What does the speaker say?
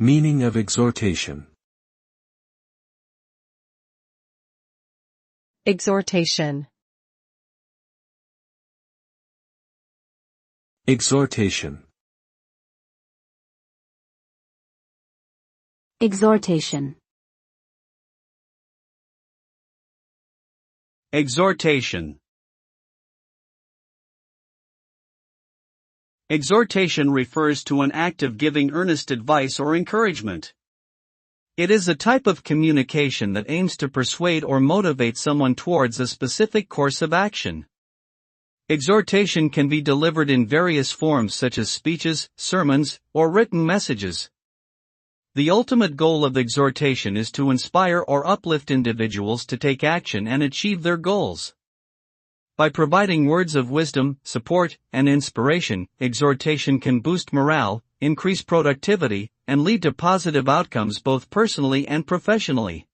Meaning of exhortation. Exhortation. Exhortation. Exhortation. Exhortation. Exhortation refers to an act of giving earnest advice or encouragement. It is a type of communication that aims to persuade or motivate someone towards a specific course of action. Exhortation can be delivered in various forms such as speeches, sermons, or written messages. The ultimate goal of exhortation is to inspire or uplift individuals to take action and achieve their goals. By providing words of wisdom, support, and inspiration, exhortation can boost morale, increase productivity, and lead to positive outcomes both personally and professionally.